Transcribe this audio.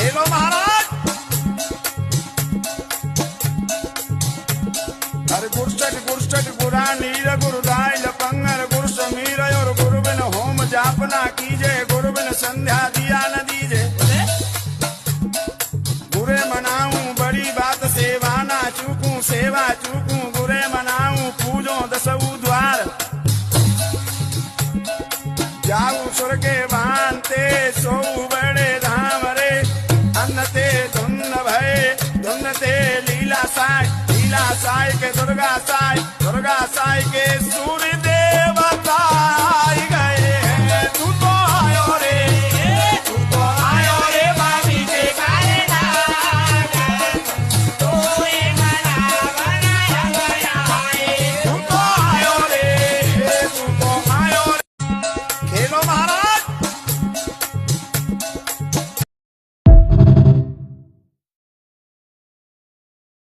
खेलो महाराज। अरे गुरसट गुरसट गुरा नीर गुरुदाय लपंगर गुरु समीर और गुरु बिन होम जापना कीजे, गुरु बिन संध्या दिया न दीजे। गुरे मनाऊं बड़ी बात सेवा ना चूकूं, सेवा चूकूं गुरे मनाऊं, पूजो दसऊ द्वार। जाऊ सुर के भानते सोऊ बड़े धाम रे, अन्न ते धुन भय धुन ते लीला साय, लीला साय के दुर्गा साय, दुर्गा साय के सूर्य